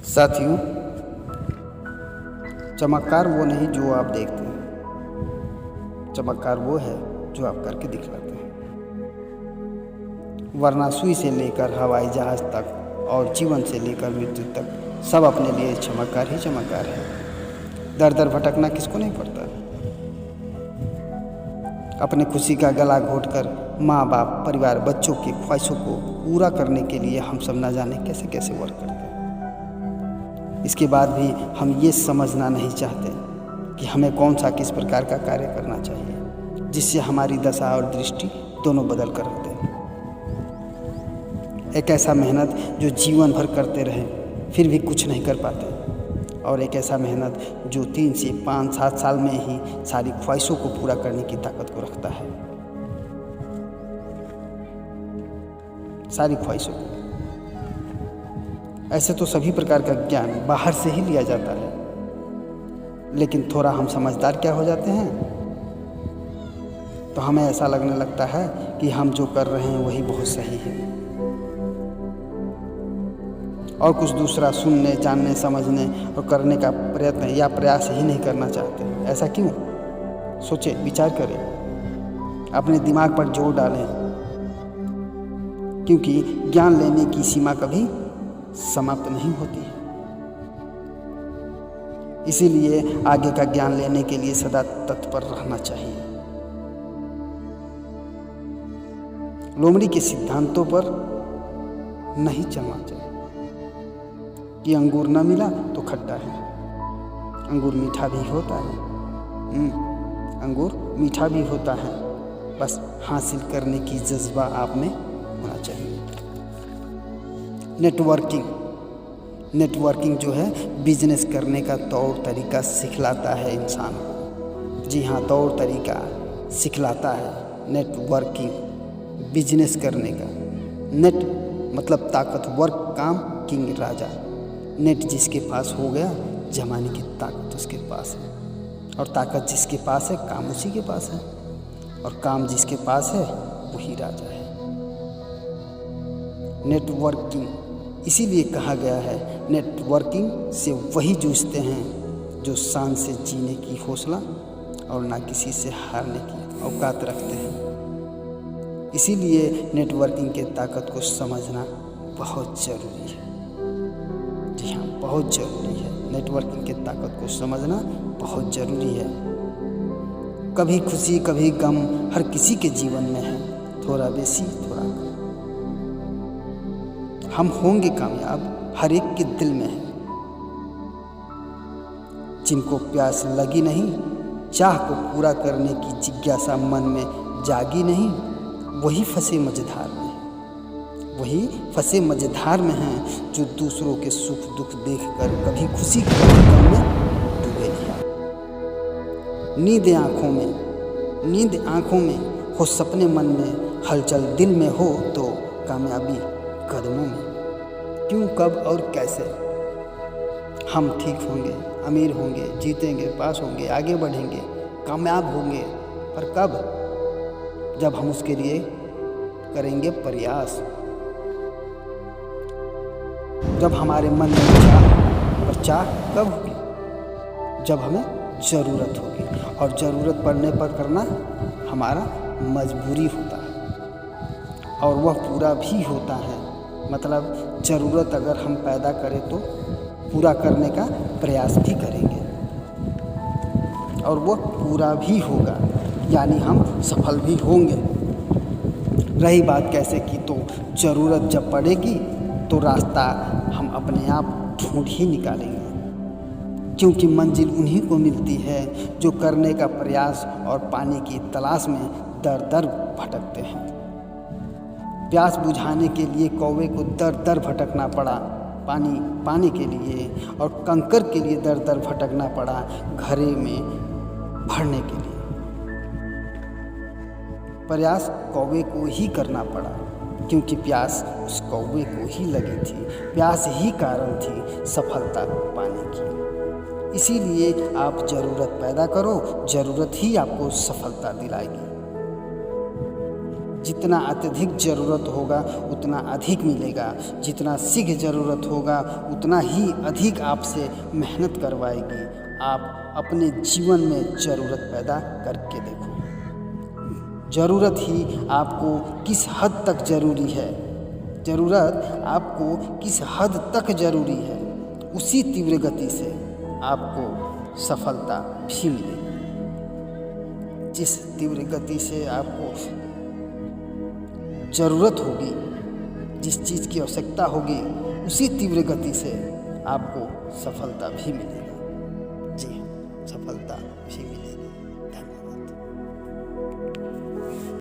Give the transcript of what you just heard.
साथियों, चमत्कार वो नहीं जो आप देखते हैं, चमत्कार वो है जो आप करके दिखलाते हैं। वरना सुई से लेकर हवाई जहाज तक और जीवन से लेकर मृत्यु तक सब अपने लिए चमत्कार ही चमत्कार है। दर दर भटकना किसको नहीं पड़ता। अपने खुशी का गला घोटकर माँ बाप, परिवार, बच्चों की ख्वाहिशों को पूरा करने के लिए हम सब न जाने कैसे कैसे वर्क करते हैं। इसके बाद भी हम ये समझना नहीं चाहते कि हमें कौन सा किस प्रकार का कार्य करना चाहिए जिससे हमारी दशा और दृष्टि दोनों बदल कर रख दें। एक ऐसा मेहनत जो जीवन भर करते रहे फिर भी कुछ नहीं कर पाते, और एक ऐसा मेहनत जो 3 से 5-7 साल में ही सारी ख्वाहिशों को पूरा करने की ताकत को रखता है। सारी ख्वाहिशों को। ऐसे तो सभी प्रकार का ज्ञान बाहर से ही लिया जाता है, लेकिन थोड़ा हम समझदार क्या हो जाते हैं तो हमें ऐसा लगने लगता है कि हम जो कर रहे हैं वही बहुत सही है, और कुछ दूसरा सुनने, जानने, समझने और करने का प्रयत्न या प्रयास ही नहीं करना चाहते। ऐसा क्यों? सोचें, विचार करें, अपने दिमाग पर जोर डालें, क्योंकि ज्ञान लेने की सीमा कभी समाप्त नहीं होती है। इसीलिए आगे का ज्ञान लेने के लिए सदा तत्पर रहना चाहिए। लोमड़ी के सिद्धांतों पर नहीं चलना चाहिए कि अंगूर न मिला तो खट्टा है। अंगूर मीठा भी होता है। अंगूर मीठा भी होता है, बस हासिल करने की जज्बा आप में होना चाहिए। नेटवर्किंग जो है बिजनेस करने का तौर तरीका सिखलाता है इंसान को। जी हाँ, तौर तरीका सिखलाता है नेटवर्किंग, बिजनेस करने का। नेट मतलब ताकत, वर्क काम, किंग राजा। नेट जिसके पास हो गया, जमाने की ताकत उसके पास है, और ताकत जिसके पास है, काम उसी के पास है, और काम जिसके पास है वही राजा है। नेटवर्किंग इसीलिए कहा गया है, नेटवर्किंग से वही जूझते हैं जो शान से जीने की हौसला और ना किसी से हारने की औकात रखते हैं। इसीलिए नेटवर्किंग के ताकत को समझना बहुत ज़रूरी है। जी हाँ, बहुत ज़रूरी है। नेटवर्किंग के ताकत को समझना बहुत ज़रूरी है। कभी खुशी कभी गम हर किसी के जीवन में है, थोड़ा बेसी थोड़ा कम। हम होंगे कामयाब हर एक के दिल में है। जिनको प्यास लगी नहीं, चाह को पूरा करने की जिज्ञासा मन में जागी नहीं, वही फंसे मझधार में। वही फंसे मझधार में हैं जो दूसरों के सुख दुख देखकर कभी खुशी कभी गम में डूबे नहीं। नींद आँखों में हो, सपने मन में, हलचल दिल में हो तो कामयाबी कदमों में। क्यों, कब और कैसे हम ठीक होंगे, अमीर होंगे, जीतेंगे, पास होंगे, आगे बढ़ेंगे, कामयाब होंगे, पर कब? जब हम उसके लिए करेंगे प्रयास, जब हमारे मन में चाह, और चाह कब होगी? जब हमें ज़रूरत होगी, और ज़रूरत पड़ने पर करना हमारा मजबूरी होता है, और वह पूरा भी होता है। मतलब ज़रूरत अगर हम पैदा करें तो पूरा करने का प्रयास भी करेंगे, और वह पूरा भी होगा, यानी हम सफल भी होंगे। रही बात कैसे की, तो ज़रूरत जब पड़ेगी तो रास्ता हम अपने आप ढूंढ ही निकालेंगे, क्योंकि मंजिल उन्हीं को मिलती है जो करने का प्रयास और पाने की तलाश में दर दर भटकते हैं। प्यास बुझाने के लिए कौवे को दर दर भटकना पड़ा पानी पाने के लिए, और कंकर के लिए दर दर भटकना पड़ा घड़े में भरने के लिए। प्रयास कौवे को ही करना पड़ा, क्योंकि प्यास उस कौवे को ही लगी थी। प्यास ही कारण थी सफलता पाने की। इसीलिए आप ज़रूरत पैदा करो, ज़रूरत ही आपको सफलता दिलाएगी। जितना अत्यधिक ज़रूरत होगा उतना अधिक मिलेगा, जितना शीघ्र ज़रूरत होगा उतना ही अधिक आपसे मेहनत करवाएगी। आप अपने जीवन में ज़रूरत पैदा करके देखो। ज़रूरत ही आपको किस हद तक ज़रूरी है, ज़रूरत आपको किस हद तक ज़रूरी है, उसी तीव्र गति से आपको सफलता भी मिलेगी। जिस तीव्र गति से आपको ज़रूरत होगी, जिस चीज़ की आवश्यकता होगी, उसी तीव्र गति से आपको सफलता भी मिलेगी। जी, सफलता भी मिलेगी।